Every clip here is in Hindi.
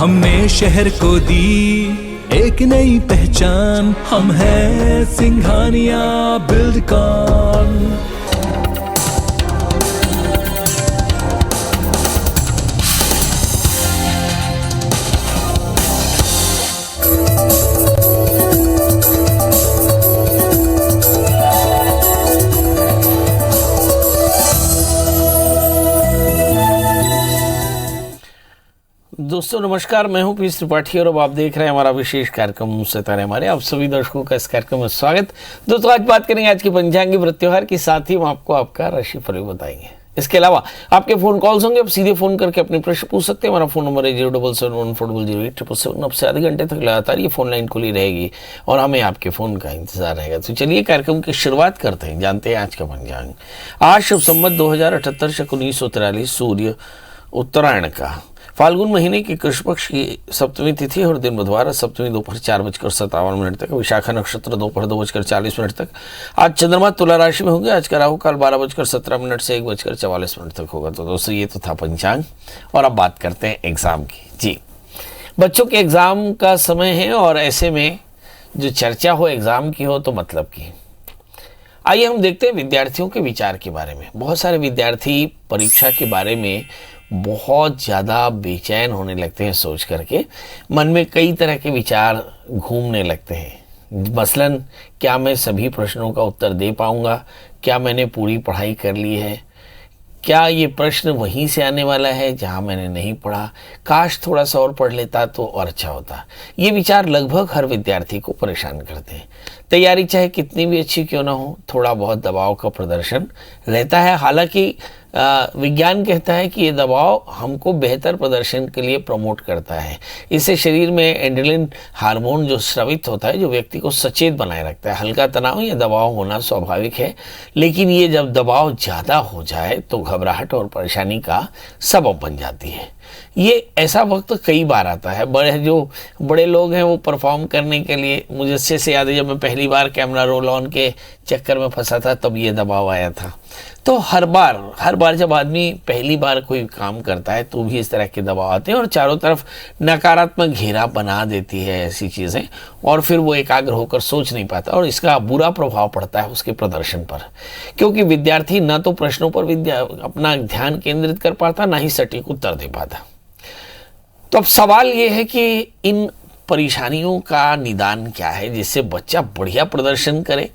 हमने शहर को दी एक नई पहचान, हम हैं सिंघानिया बिल्डकॉन। दोस्तों नमस्कार, मैं हूं पीएस त्रिपाठी और अब आप देख रहे हैं हमारा विशेष कार्यक्रम सितारे हमारे। आप सभी दर्शकों का इस कार्यक्रम में स्वागत। दोस्तों आज बात करेंगे आज के पंचांगी व्रत त्योहार की, साथ ही हम आपको आपका राशिफल भी बताएंगे। इसके अलावा आपके फोन कॉल्स होंगे, आप सीधे फोन करके अपने प्रश्न पूछ सकते हैं। हमारा फोन नंबर है 077140877। अब से आधे घंटे तक लगातार ये फोन लाइन खुली रहेगी और हमें आपके फोन का इंतजार रहेगा। तो चलिए कार्यक्रम की शुरुआत करते हैं, जानते हैं आज का पंचांग। आज शुभ संवत 2078 शक 1943 सूर्य उत्तरायण का फाल्गुन महीने की कृष्ण पक्ष की सप्तमी तिथि और दिन बुधवार, सप्तमी दोपहर 4:57 तक, विशाखा नक्षत्र दोपहर 2:40 तक। आज चंद्रमा तुला राशि में होंगे। आज का राहु काल 12:17 से 1:44 तक होगा। तो दोस्तों ये तो था पंचांग और अब बात करते हैं एग्जाम की। जी, बच्चों के एग्जाम का समय है और ऐसे में जो चर्चा हो एग्जाम की हो तो मतलब की। आइए हम देखते हैं विद्यार्थियों के विचार के बारे में। बहुत सारे विद्यार्थी परीक्षा के बारे में बहुत ज़्यादा बेचैन होने लगते हैं सोच करके। मन में कई तरह के विचार घूमने लगते हैं। मसलन, क्या मैं सभी प्रश्नों का उत्तर दे पाऊंगा? क्या मैंने पूरी पढ़ाई कर ली है? क्या ये प्रश्न वहीं से आने वाला है जहां मैंने नहीं पढ़ा? काश थोड़ा सा और पढ़ लेता तो और अच्छा होता। ये विचार लगभग हर विद्यार्थी को परेशान करते हैं। तैयारी चाहे कितनी भी अच्छी क्यों ना हो, थोड़ा बहुत दबाव का प्रदर्शन रहता है। हालांकि विज्ञान कहता है कि ये दबाव हमको बेहतर प्रदर्शन के लिए प्रमोट करता है। इससे शरीर में एड्रेनलिन हार्मोन जो स्रावित होता है, जो व्यक्ति को सचेत बनाए रखता है। हल्का तनाव या दबाव होना स्वाभाविक है, लेकिन ये जब दबाव ज़्यादा हो जाए तो घबराहट और परेशानी का सबब बन जाती है। ये ऐसा वक्त कई बार आता है। बड़े लोग हैं वो परफॉर्म करने के लिए, मुझे अच्छे से याद है जब मैं पहली बार कैमरा रोल ऑन के चक्कर में फंसा था तब ये दबाव आया था। तो हर बार जब आदमी पहली बार कोई काम करता है तो भी इस तरह के दबाव आते हैं और चारों तरफ नकारात्मक घेरा बना देती है ऐसी चीज़ें, और फिर वो एकाग्र होकर सोच नहीं पाता और इसका बुरा प्रभाव पड़ता है उसके प्रदर्शन पर। क्योंकि विद्यार्थी न तो प्रश्नों पर अपना ध्यान केंद्रित कर पाता, ना ही सटीक उत्तर दे पाता। तो अब सवाल ये है कि इन परेशानियों का निदान क्या है जिससे बच्चा बढ़िया प्रदर्शन करे।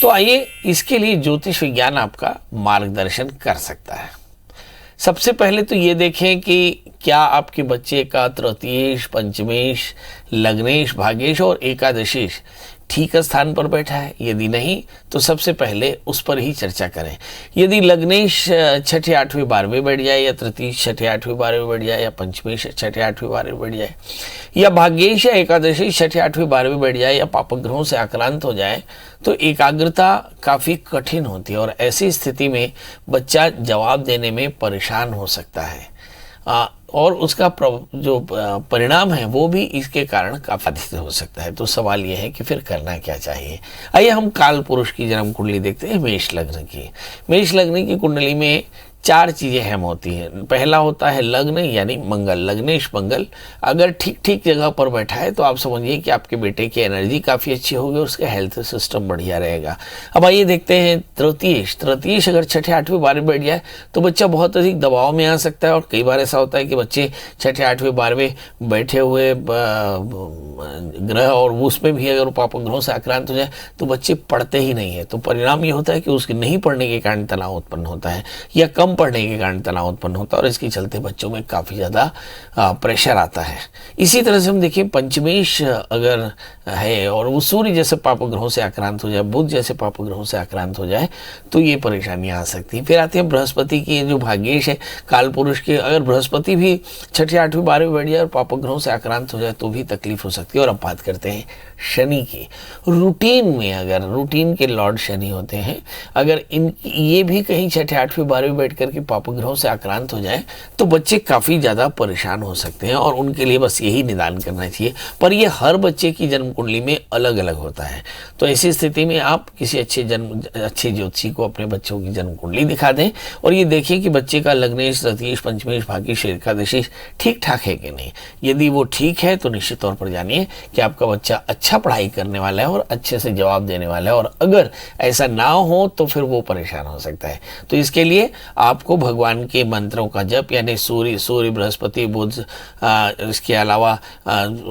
तो आइए, इसके लिए ज्योतिष विज्ञान आपका मार्गदर्शन कर सकता है। सबसे पहले तो ये देखें कि क्या आपके बच्चे का तृतीयेश, पंचमेश, लग्नेश, भाग्येश और एकादशेश ठीक स्थान पर बैठा है। यदि नहीं तो सबसे पहले उस पर ही चर्चा करें। यदि लग्नेश 6ठे 8वें 12वें बैठ जाए, या तृतीय 6ठे 8वें 12वें बैठ जाए, या पंचमेश 6ठे 8वें 12वें बैठ जाए, या भाग्येश या एकादशी 6ठे 8वें 12वें बैठ जाए, या पापग्रहों से आक्रांत हो जाए, तो एकाग्रता काफ़ी कठिन होती है और ऐसी स्थिति में बच्चा जवाब देने में परेशान हो सकता है और उसका जो परिणाम है वो भी इसके कारण काफी अधिक हो सकता है। तो सवाल यह है कि फिर करना क्या चाहिए। आइए हम काल पुरुष की जन्म कुंडली देखते हैं, मेष लग्न की। मेष लग्न की कुंडली में 4 चीज़ें अहम होती हैं। पहला होता है लग्न यानी मंगल, लग्नेश मंगल। अगर ठीक जगह पर बैठा है तो आप समझिए कि आपके बेटे की एनर्जी काफ़ी अच्छी होगी और उसका हेल्थ सिस्टम बढ़िया रहेगा। अब आइए देखते हैं तृतीयेश अगर 6ठे 8वें 12वें बैठ जाए तो बच्चा बहुत अधिक दबाव में आ सकता है। और कई बार ऐसा होता है कि बच्चे 6ठे 8वें 12वें बैठे हुए ग्रह और उसमें भी अगर पापग्रहों से आक्रांत हो जाए तो बच्चे पढ़ते ही नहीं है। तो परिणाम ये होता है कि उसके नहीं पढ़ने के कारण तनाव उत्पन्न होता है या कम पढ़ने के कारण तनाव उत्पन्न होता है और इसके चलते बच्चों में काफ़ी ज़्यादा प्रेशर आता है। इसी तरह से हम देखिए पंचमेश अगर है और वो सूर्य जैसे पापग्रहों से आक्रांत हो जाए, बुध जैसे पापग्रहों से आक्रांत हो जाए तो ये परेशानियां आ सकती हैं। फिर आते हैं बृहस्पति की जो भाग्येश है काल पुरुष के, अगर बृहस्पति भी 6ठे 8वें 12वें बैठ जाए और पापग्रहों से आक्रांत हो जाए तो भी तकलीफ हो सकती है। और अब बात करते हैं शनि की। रूटीन में अगर रूटीन के लॉर्ड शनि होते हैं, अगर ये भी कहीं 6ठे 8वें 12वें बैठ लेकर के पापग्रहों से आक्रांत हो जाए तो बच्चे काफ़ी ज़्यादा परेशान हो सकते हैं, और उनके लिए बस यही निदान करना चाहिए। पर ये हर बच्चे की जन्म कुंडली में अलग अलग होता है, तो ऐसी स्थिति में आप किसी अच्छे ज्योतिषी को अपने बच्चों की जन्म कुंडली दिखा दें और ये देखिए कि बच्चे का लग्नेश, रतीश, पंचमेश, भाग्येश, एकादशीश ठीक ठाक है कि नहीं। यदि वो ठीक है तो निश्चित तौर पर जानिए कि आपका बच्चा अच्छा पढ़ाई करने वाला है और अच्छे से जवाब देने वाला है, और अगर ऐसा ना हो तो फिर वो परेशान हो सकता है। तो इसके लिए आपको भगवान के मंत्रों का जप, यानी सूर्य, बृहस्पति, बुध, इसके अलावा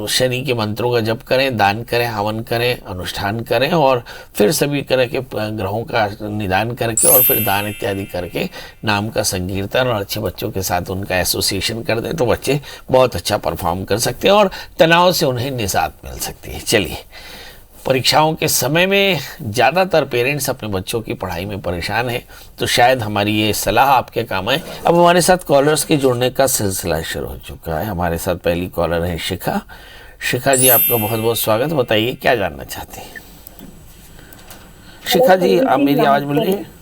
शनि के मंत्रों का जप करें, दान करें, हवन करें, अनुष्ठान करें, और फिर सभी तरह के ग्रहों का निदान करके और फिर दान इत्यादि करके नाम का संकीर्तन और अच्छे बच्चों के साथ उनका एसोसिएशन कर दें तो बच्चे बहुत अच्छा परफॉर्म कर सकते हैं और तनाव से उन्हें निजात मिल सकती है। चलिए, परीक्षाओं के समय में ज़्यादातर पेरेंट्स अपने बच्चों की पढ़ाई में परेशान हैं, तो शायद हमारी ये सलाह आपके काम आए। अब हमारे साथ कॉलर्स के जुड़ने का सिलसिला शुरू हो चुका है। हमारे साथ पहली कॉलर है शिखा। शिखा जी, आपका बहुत बहुत स्वागत। बताइए क्या जानना चाहते हैं। शिखा जी, आप मेरी आवाज़ मिल रही है?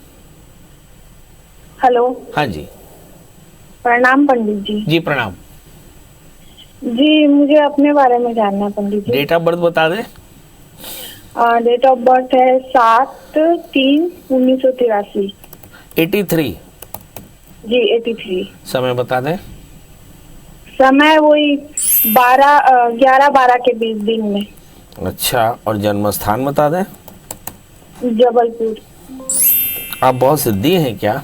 हेलो। हाँ जी, प्रणाम पंडित जी। जी प्रणाम जी, मुझे अपने बारे में जानना है पंडित जी। डेट ऑफ बर्थ बता दें। डेट ऑफ बर्थ है 7/3/1983। 83। जी 83। समय बता दें। समय वही 11-12 के बीच दिन में। अच्छा, और जन्म स्थान बता दें। जबलपुर। आप बहुत सिद्धि हैं क्या?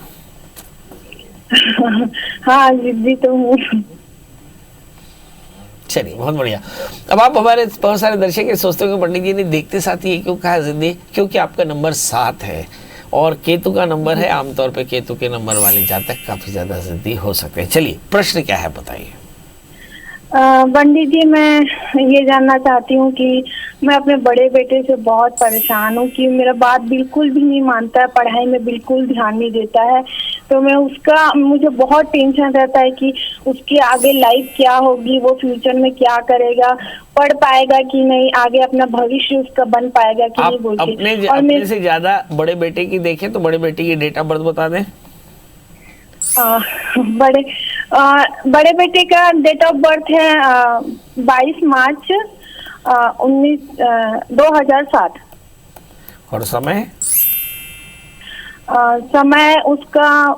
हाँ, जिद्दी तो हूँ। चलिए, बहुत बढ़िया। अब आप हमारे बहुत सारे दर्शक ये सोचते हो कि पंडित जी ने देखते साथ ही क्यों कहा जिद्दी, क्योंकि आपका नंबर 7 है और केतु का नंबर है। आमतौर पे केतु के नंबर वाले जातक काफी ज्यादा जिद्दी हो सकते हैं। चलिए, प्रश्न क्या है बताइए। पंडित जी, मैं ये जानना चाहती हूँ कि मैं अपने बड़े बेटे से बहुत परेशान हूँ कि मेरा बात बिल्कुल भी नहीं मानता है, पढ़ाई में बिल्कुल ध्यान नहीं देता है। तो मुझे बहुत टेंशन रहता है कि उसकी आगे लाइफ क्या होगी, वो फ्यूचर में क्या करेगा, पढ़ पाएगा कि नहीं, आगे अपना भविष्य उसका बन पाएगा कि नहीं बोल के। और अपने से ज्यादा बड़े बेटे की देखें तो बड़े बेटे की डेट ऑफ बर्थ बता दें। बड़े बेटे का डेट ऑफ बर्थ है 22 मार्च 2007। और समय? समय उसका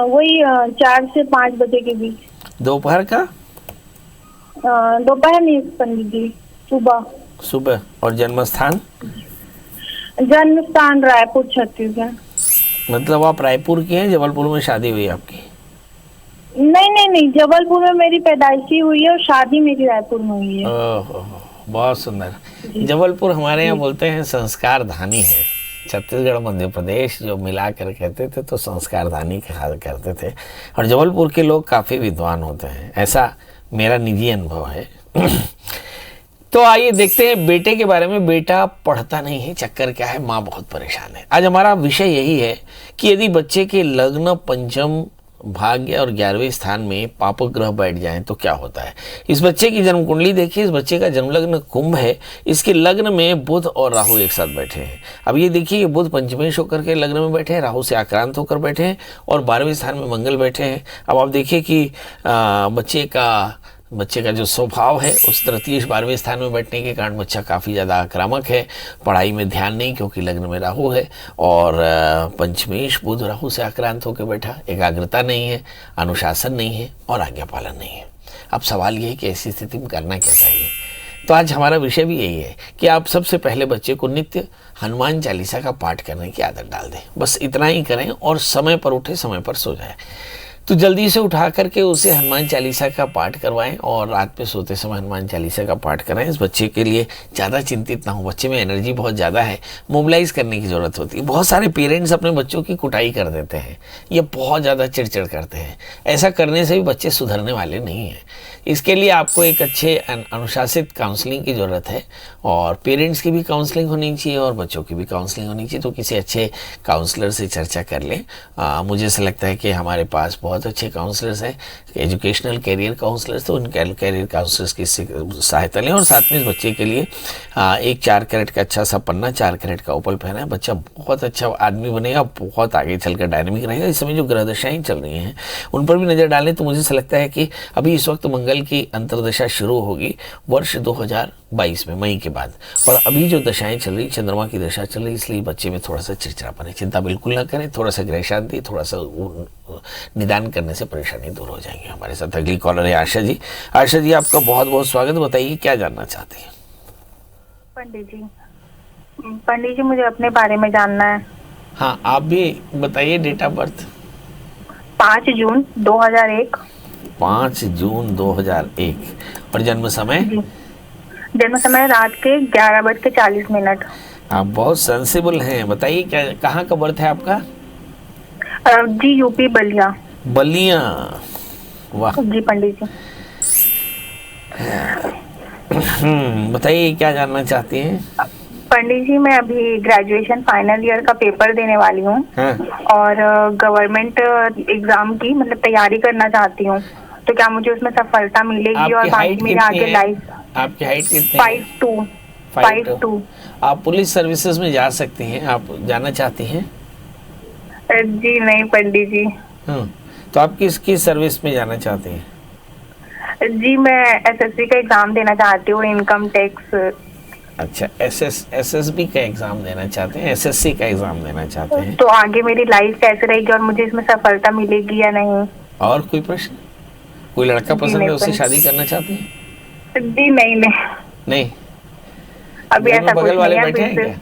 वही 4 से 5 बजे के बीच। दोपहर का? दोपहर नहीं पंडित जी, सुबह। सुबह। और जन्म स्थान? जन्म स्थान रायपुर, छत्तीसगढ़। मतलब आप रायपुर की हैं, जबलपुर में शादी हुई आपकी? नहीं, जबलपुर में मेरी पैदाइशी हुई है और शादी मेरी रायपुर में हुई है। ओह, बहुत सुंदर। जबलपुर हमारे यहाँ बोलते हैं संस्कार धानी है। छत्तीसगढ़, मध्य प्रदेश जो मिला कर कहते थे तो संस्कार धानी कहा करते थे, और जबलपुर के लोग काफ़ी विद्वान होते हैं, ऐसा मेरा निजी अनुभव है। तो आइए देखते हैं बेटे के बारे में। बेटा पढ़ता नहीं है, चक्कर क्या है, माँ बहुत परेशान है। आज हमारा विषय यही है कि यदि बच्चे के लग्न, पंचम, भाग्य और 11वें स्थान में पाप ग्रह बैठ जाएं तो क्या होता है। इस बच्चे की जन्म कुंडली देखिए। इस बच्चे का जन्म लग्न कुंभ है। इसके लग्न में बुध और राहु एक साथ बैठे हैं। अब ये देखिए, बुध पंचमेश होकर के लग्न में बैठे हैं, राहु से आक्रांत होकर बैठे हैं, और 12वें स्थान में मंगल बैठे हैं। अब आप देखिए कि बच्चे का जो स्वभाव है उस तृतीय 12वें स्थान में बैठने के कारण बच्चा काफ़ी ज़्यादा आक्रामक है, पढ़ाई में ध्यान नहीं क्योंकि लग्न में राहु है, और पंचमेश बुध राहु से आक्रांत होकर बैठा, एकाग्रता नहीं है, अनुशासन नहीं है और आज्ञा पालन नहीं है। अब सवाल ये है कि ऐसी स्थिति में करना क्या चाहिए। तो आज हमारा विषय भी यही है कि आप सबसे पहले बच्चे को नित्य हनुमान चालीसा का पाठ करने की आदत डाल दें। बस इतना ही करें और समय पर उठे, समय पर सो जाए। तो जल्दी से उठा करके उसे हनुमान चालीसा का पाठ करवाएं और रात में सोते समय हनुमान चालीसा का पाठ कराएं। इस बच्चे के लिए ज़्यादा चिंतित ना हो। बच्चे में एनर्जी बहुत ज़्यादा है, मोबिलाइज करने की ज़रूरत होती है। बहुत सारे पेरेंट्स अपने बच्चों की कुटाई कर देते हैं, ये बहुत ज़्यादा चिड़चिड़ करते हैं। ऐसा करने से भी बच्चे सुधरने वाले नहीं हैं। इसके लिए आपको एक अच्छे अनुशासित काउंसलिंग की ज़रूरत है, और पेरेंट्स की भी काउंसलिंग होनी चाहिए और बच्चों की भी काउंसलिंग होनी चाहिए। तो किसी अच्छे काउंसलर से चर्चा कर लें। मुझे ऐसा लगता है कि हमारे पास बहुत बहुत अच्छे काउंसलर्स हैं, एजुकेशनल कैरियर काउंसलर्स, तो उन कैरियर काउंसलर्स की सहायता लें। और साथ में इस बच्चे के लिए एक 4 कैरेट का अच्छा सा पन्ना, 4 कैरेट का ओपल पहना है। बच्चा बहुत अच्छा आदमी बनेगा, बहुत आगे चलकर डायनेमिक रहेगा। इस समय जो ग्रह दशाएं चल रही हैं उन पर भी नज़र डालें तो मुझे ऐसा लगता है कि अभी इस वक्त मंगल की अंतर्दशा शुरू होगी वर्ष 2022 में, मई के बाद। और अभी जो दशाएं चल रही, चंद्रमा की दशा चल रही, इसलिए बच्चे में थोड़ा सा चिड़चिड़ापन है। चिंता बिल्कुल ना करें, थोड़ा सा गृह शांति, थोड़ा सा निदान करने से परेशानी दूर हो जाएंगे। हमारे साथ अगली कॉलर है आशा जी। आशा जी, आपका बहुत बहुत स्वागत। बताइए क्या जानना चाहते हैं? पंडित जी मुझे अपने बारे में जानना है। हाँ, आप भी बताइए। डेट ऑफ बर्थ 5 जून 2001। 5 जून 2001। और जन्म समय? जन्म समय रात के 11:40। आप बहुत सेंसिबल हैं। बताइए क्या, कहाँ का बर्थ है आपका? जी यूपी बलिया। बलिया, वाह जी पंडित जी। बताइए क्या जानना चाहती हैं? पंडित जी मैं अभी ग्रेजुएशन फाइनल ईयर का पेपर देने वाली हूँ। हाँ। और गवर्नमेंट एग्जाम की मतलब तैयारी करना चाहती हूँ, तो क्या मुझे उसमें सफलता मिलेगी? और बाकी मेरे आगे लाइफ। आपकी हाइट कितनी है? 5'2". आप पुलिस सर्विसेज में जा सकती हैं, आप जाना चाहती हैं? जी नहीं पंडित जी। तो आप किसकी सर्विस में जाना चाहते हैं? जी मैं एसएससी का एग्जाम देना चाहती हूँ, इनकम टैक्स। अच्छा, एसएसबी का एग्जाम देना चाहते हैं, एसएससी का एग्जाम देना चाहते हैं। तो आगे मेरी लाइफ कैसे रहेगी और मुझे इसमें सफलता मिलेगी या नहीं? और कोई प्रश्न? कोई लड़का पसंद है, उससे शादी करना चाहते हैं? जी नहीं अभी ऐसा कुछ बगल वाले नहीं है। बैठे हैं क्या?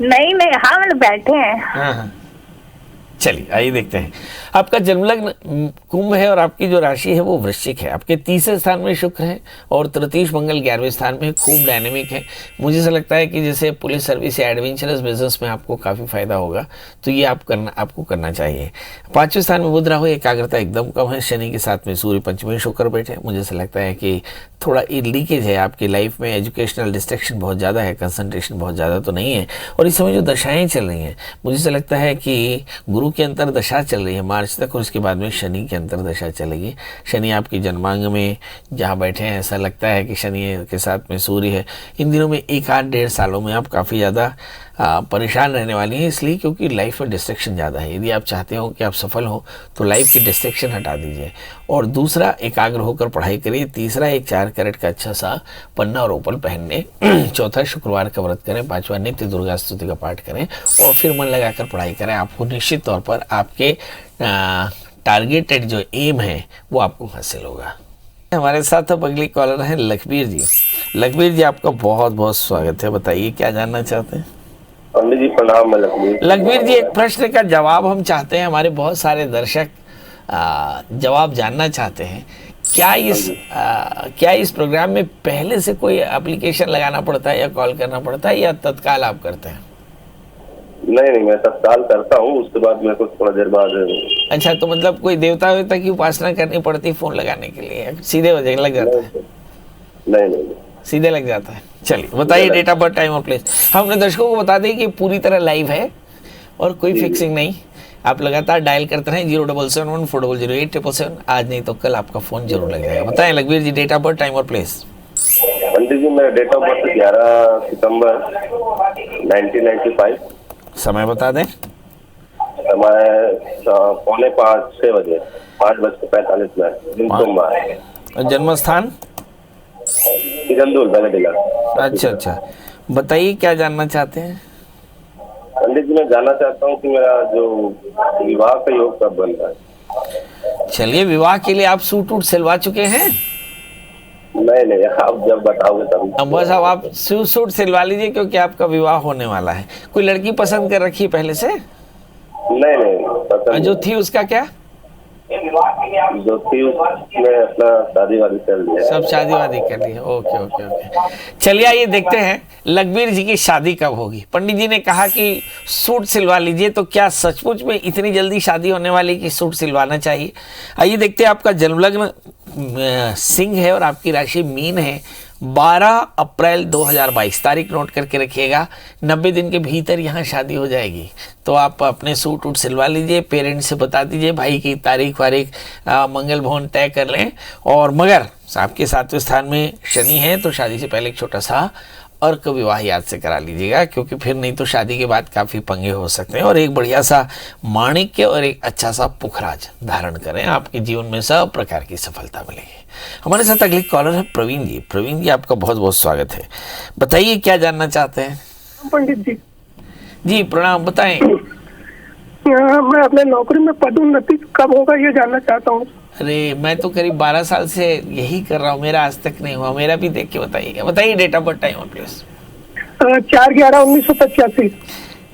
नहीं हाँ मतलब बैठे हैं। हाँ। चलिए आइए देखते हैं। आपका जन्मलग्न कुंभ है और आपकी जो राशि है वो वृश्चिक है। आपके तीसरे स्थान में शुक्र है और तृतीय मंगल 11वें स्थान में, खूब डायनेमिक है। मुझे ऐसा लगता है कि जैसे पुलिस सर्विस या एडवेंचरस बिजनेस में आपको काफ़ी फायदा होगा, तो ये आपको करना चाहिए। 5वें स्थान में बुध राहु, एकाग्रता एकदम कम है। शनि के साथ में सूर्य पंचमी शुक्र बैठे। मुझे ऐसा लगता है कि थोड़ा लीकेज है आपकी लाइफ में, एजुकेशनल डिस्ट्रैक्शन बहुत ज़्यादा है, कंसंट्रेशन बहुत ज़्यादा तो नहीं है। और इस समय जो दशाएँ चल रही हैं, मुझे ऐसा लगता है कि गुरु की अंतरदशा चल रही है मार्च तक, और उसके बाद में शनि की अंतरदशा चलेगी। शनि आपकी जन्मांग में जहाँ बैठे हैं, ऐसा लगता है कि शनि के साथ में सूर्य है। इन दिनों में 1-8-1.5 सालों में आप काफ़ी ज़्यादा परेशान रहने वाली हैं, इसलिए क्योंकि लाइफ में डिस्ट्रैक्शन ज़्यादा है। यदि आप चाहते हो कि आप सफल हो तो लाइफ की डिस्ट्रैक्शन हटा दीजिए। और दूसरा, एकाग्र होकर पढ़ाई करिए। तीसरा, एक 4 कैरेट का अच्छा सा पन्ना और ओपल पहनने। चौथा, शुक्रवार का व्रत करें। 5वां, नित्य दुर्गा स्तुति का पाठ करें और फिर मन लगाकर पढ़ाई करें। आपको निश्चित तौर पर आपके टारगेटेड जो एम है वो आपको हासिल होगा। हमारे साथ अब अगली कॉलर हैं लखबीर जी। लखबीर जी, आपका बहुत बहुत स्वागत है। बताइए क्या जानना चाहते हैं? पंडित जी प्रणाम। मैं लखबीर जी, एक प्रश्न का जवाब हम चाहते हैं, हमारे बहुत सारे दर्शक जवाब जानना चाहते हैं। क्या इस प्रोग्राम में पहले से कोई एप्लीकेशन लगाना पड़ता है या कॉल करना पड़ता है, या तत्काल आप करते हैं? नहीं मैं तत्काल करता हूँ, उसके बाद मेरे को थोड़ा देर बाद। अच्छा, तो मतलब कोई देवता की उपासना करनी पड़ती है फोन लगाने के लिए, सीधे लग जाता है? नहीं सीधे लग जाता है। चलिए बताइए डेट ऑफ बर्थ, टाइम और प्लेस। हम अपने दर्शकों को बता दें कि पूरी तरह लाइव है और कोई फिक्सिंग नहीं। आप लगातार डायल करते रहें 07714000877। आज नहीं तो कल आपका फोन जरूर लग जाएगा। बताएं लखबीर जी, डेट ऑफ बर्थ, टाइम और प्लेस। पंडित जी मेरा डेट ऑफ बर्थ 11 सितंबर 1995। समय बता दें। समय 4:45-6 बजे, 5:45 दिन सोमवार। और जन्म स्थान? किरंदुल बेलाडिला। अच्छा, बताइए क्या जानना चाहते हैं? पंडित जी मैं जानना चाहता हूँ कि मेरा जो विवाह का योग कब बन रहा है? चलिए, विवाह के लिए आप सूट वूट सिलवा चुके हैं? नहीं आप जब बताओगे तब। बस अब आप सूट सिलवा लीजिए, क्योंकि आपका विवाह होने वाला है। कोई लड़की पसंद कर रखी है पहले से? नहीं जो थी उसका क्या? जो थी उसने अपना शादी वादी कर लिया। सब शादी वादी कर ली है। ओके। चलिए आइए देखते हैं लखबीर जी की शादी कब होगी। पंडित जी ने कहा कि सूट सिलवा लीजिए, तो क्या सचमुच में इतनी जल्दी शादी होने वाली कि सूट सिलवाना चाहिए? आइए देखते हैं। आपका जन्मलग्न सिंह है और आपकी राशि मीन है। 12 अप्रैल 2022 तारीख नोट करके रखिएगा। 90 दिन के भीतर यहाँ शादी हो जाएगी। तो आप अपने सूट वूट सिलवा लीजिए, पेरेंट्स से बता दीजिए, भाई की तारीख वारीख मंगल भवन तय कर लें। और मगर आपके 7वें स्थान में शनि है, तो शादी से पहले एक छोटा सा अर्क विवाह याद से करा लीजिएगा, क्योंकि फिर नहीं तो शादी के बाद काफ़ी पंगे हो सकते हैं। और एक बढ़िया सा माणिक्य और एक अच्छा सा पुखराज धारण करें, आपके जीवन में सब प्रकार की सफलता मिलेगी। हमारे साथ अगले कॉलर है प्रवीण जी। प्रवीण जी, आपका बहुत बहुत स्वागत है। बताइए क्या जानना चाहते हैं? पंडित जी जी प्रणाम, बताएं। मैं अपने नौकरी में पदोन्नति कब होगा ये जानना चाहता हूँ। अरे मैं तो करीब 12 साल से यही कर रहा हूँ, मेरा आज तक नहीं हुआ। मेरा भी देख के बताइएगा। बताइए डेट ऑफ बर्थ, टाइम और प्लेस। 4/11/1985।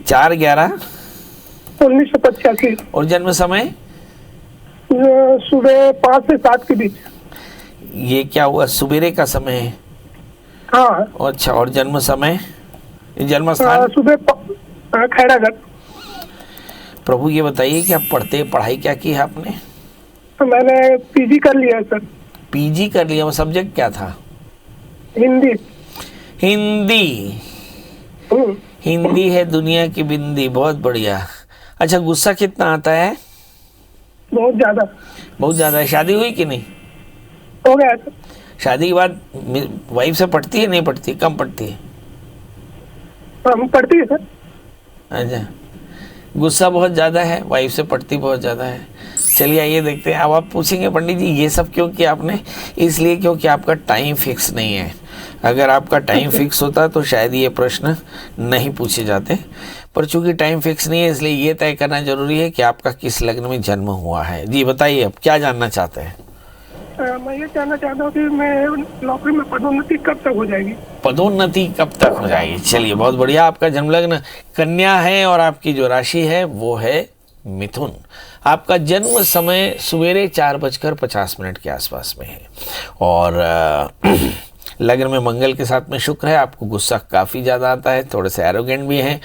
4/11/1985। और जन्म समय? सुबह 5 से 7 के बीच। ये क्या हुआ, सुबेरे का समय है? हाँ। अच्छा, और जन्म समय, जन्म स्थान? सुबह खैरागढ़। प्रभु ये बताइए कि आप पढ़ाई क्या की है आपने? मैंने पीजी कर लिया सर। पीजी कर लिया, वो सब्जेक्ट क्या था? हिंदी। हिंदी। हिंदी है दुनिया की बिंदी, बहुत बढ़िया। अच्छा, गुस्सा कितना आता है? बहुत ज्यादा। बहुत ज्यादा है। शादी हुई कि नहीं? हो गया सर। शादी के बाद वाइफ से पढ़ती है, नहीं पढ़ती, कम पढ़ती है? पढ़ती है सर। अच्छा, गुस्सा बहुत ज़्यादा है, वाइफ से पढ़ती बहुत ज़्यादा है। चलिए आइए देखते हैं। अब आप पूछेंगे पंडित जी ये सब क्यों किया आपने? इसलिए क्योंकि आपका टाइम फिक्स नहीं है। अगर आपका टाइम फिक्स होता तो शायद ये प्रश्न नहीं पूछे जाते, पर चूंकि टाइम फिक्स नहीं है इसलिए ये तय करना जरूरी है कि आपका किस लग्न में जन्म हुआ है। जी बताइए, अब क्या जानना चाहते हैं? मैं ये जानना चाहता हूँ कि मैं नौकरी में पदोन्नति कब तक हो जाएगी? पदोन्नति कब तक हो जाएगी? चलिए बहुत बढ़िया। आपका जन्म लग्न कन्या है और आपकी जो राशि है वो है मिथुन। आपका जन्म समय सवेरे 4:50 के आसपास में है और लग्न में मंगल के साथ में शुक्र है। आपको गुस्सा काफ़ी ज़्यादा आता है, थोड़े से एरोगेंट भी हैं।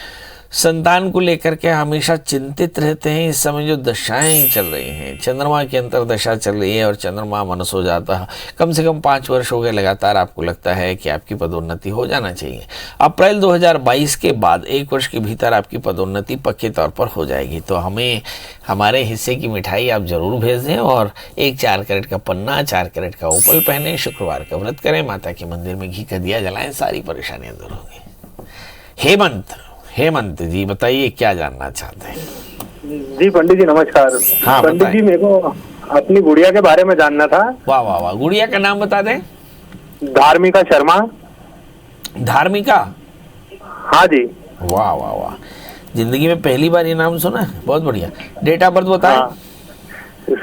संतान को लेकर के हमेशा चिंतित रहते हैं। इस समय जो दशाएं चल रही हैं, चंद्रमा की अंतर्दशा चल रही है और चंद्रमा मनस हो जाता है। कम से कम 5 वर्ष हो गए लगातार आपको लगता है कि आपकी पदोन्नति हो जाना चाहिए। अप्रैल 2022 के बाद 1 वर्ष के भीतर आपकी पदोन्नति पक्के तौर पर हो जाएगी। तो हमें हमारे हिस्से की मिठाई आप ज़रूर भेज दें और एक 4 कैरेट का पन्ना, 4 कैरेट का उपल पहने, शुक्रवार का व्रत करें, माता के मंदिर में घी का दिया जलाएं, सारी परेशानियाँ दूर होंगी। हेमंत जी बताइए क्या जानना चाहते हैं? जी पंडित जी नमस्कार। हाँ, पंडित जी मेरे को अपनी गुड़िया के बारे में जानना था। वाह वाह वाह, गुड़िया का नाम बता दें। धार्मिका शर्मा। धार्मिका? हाँ जी। वाह वाह वाह, जिंदगी में पहली बार ये नाम सुना है, बहुत बढ़िया। डेट ऑफ बर्थ बताएं। हाँ।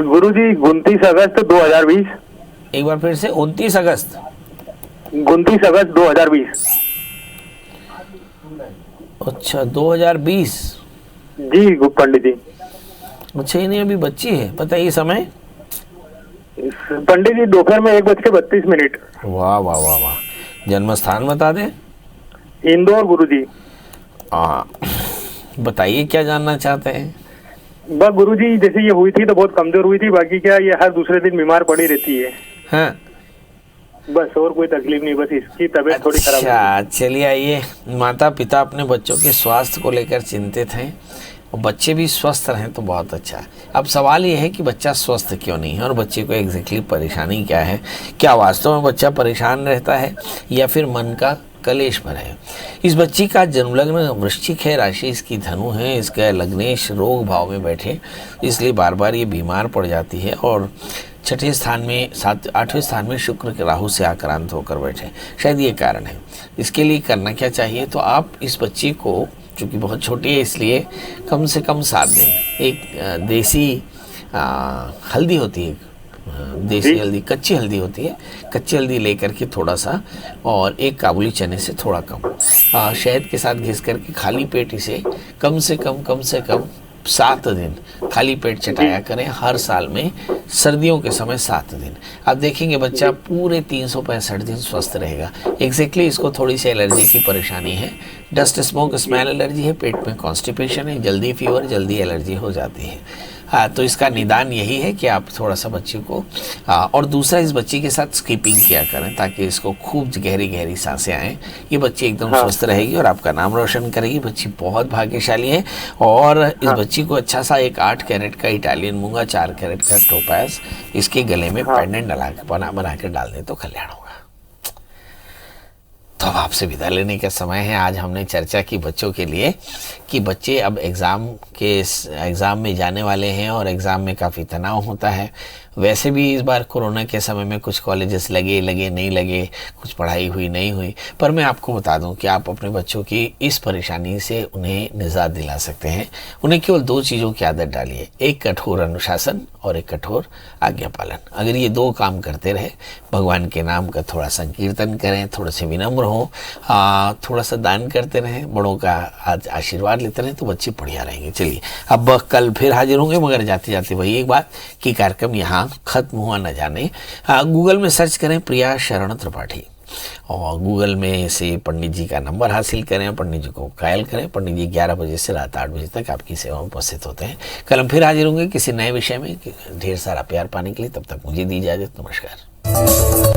गुरु जी 29 अगस्त 2020। एक बार फिर से 29 अगस्त 2020। अच्छा 2020। जी पंडित जी। अच्छा इन्हें अभी बच्ची है, बताइए समय। पंडित जी दोपहर में 1:32। वाह वाह वाह वाह, जन्म स्थान बता दें। इंदौर गुरु जी। बताइए क्या जानना चाहते हैं? बस गुरु जी जैसे ये हुई थी तो बहुत कमजोर हुई थी, बाकी क्या ये हर दूसरे दिन बीमार पड़ी रहती है। हाँ बस और कोई तकलीफ नहीं, बस इसकी तबीयत थोड़ी खराब है। अच्छा चलिए आइए। माता पिता अपने बच्चों के स्वास्थ्य को लेकर चिंतित हैं और बच्चे भी स्वस्थ रहें तो बहुत अच्छा है। अब सवाल ये है कि बच्चा स्वस्थ क्यों नहीं है और बच्चे को एग्जैक्टली परेशानी क्या है। क्या वास्तव में बच्चा परेशान रहता है या फिर मन का कलेश पर है? इस बच्ची का जन्म लग्न वृश्चिक है, राशि इसकी धनु है, इसका लग्नेश रोग भाव में बैठे, इसलिए बार बार ये बीमार पड़ जाती है और 6ठे स्थान में 8वें स्थान में शुक्र के राहु से आक्रांत होकर बैठे, शायद ये कारण है। इसके लिए करना क्या चाहिए, तो आप इस बच्ची को, चूँकि बहुत छोटी है इसलिए कम से कम 7 दिन एक देसी हल्दी होती है, देसी हल्दी, कच्ची हल्दी होती है, कच्ची हल्दी लेकर के थोड़ा सा और एक काबुली चने से थोड़ा कम शहद के साथ घिस करके खाली पेट इसे कम से कम 7 दिन खाली पेट चटाया करें हर साल में, सर्दियों के समय 7 दिन। आप देखेंगे बच्चा पूरे 365 दिन स्वस्थ रहेगा। एग्जैक्टली इसको थोड़ी सी एलर्जी की परेशानी है, डस्ट स्मोक स्मेल एलर्जी है, पेट में कॉन्स्टिपेशन है, जल्दी फीवर, जल्दी एलर्जी हो जाती है। तो इसका निदान यही है कि आप थोड़ा सा बच्चे को और दूसरा इस बच्चे के साथ स्कीपिंग किया करें ताकि इसको खूब गहरी गहरी सांसें आएँ। ये बच्ची एकदम स्वस्थ रहेगी और आपका नाम रोशन करेगी। बच्ची बहुत भाग्यशाली है और इस बच्ची को अच्छा सा एक 8 कैरेट का इटालियन मूंगा, 4 कैरेट का टोपाज इसके गले में पेंडेंट बना के डाल दे तो कल्याण होगा। तो अब आपसे विदा लेने का समय है। आज हमने चर्चा की बच्चों के लिए कि बच्चे अब एग्ज़ाम में जाने वाले हैं और एग्ज़ाम में काफ़ी तनाव होता है। वैसे भी इस बार कोरोना के समय में कुछ कॉलेजेस लगे नहीं लगे, कुछ पढ़ाई हुई नहीं हुई, पर मैं आपको बता दूं कि आप अपने बच्चों की इस परेशानी से उन्हें निजात दिला सकते हैं। उन्हें केवल 2 चीज़ों की आदत डालिए, एक कठोर अनुशासन और एक कठोर आज्ञा पालन। अगर ये 2 काम करते रहे, भगवान के नाम का थोड़ा संकीर्तन करें, थोड़े से विनम्र हों, थोड़ा सा दान करते रहें, बड़ों का आशीर्वाद लेते रहें, तो बच्चे बढ़िया रहेंगे। चलिए अब कल फिर हाजिर होंगे, मगर जाते जाते वही एक बात कि कार्यक्रम यहाँ खत्म हुआ न जाने। गूगल में सर्च करें प्रिया शरण त्रिपाठी और गूगल में से पंडित जी का नंबर हासिल करें, पंडित जी को कायल करें। पंडित जी 11 बजे से रात 8 बजे तक आपकी सेवा में उपस्थित होते हैं। कल हम फिर हाजिर होंगे किसी नए विषय में। ढेर सारा प्यार पाने के लिए तब तक मुझे दी इजाजत। नमस्कार।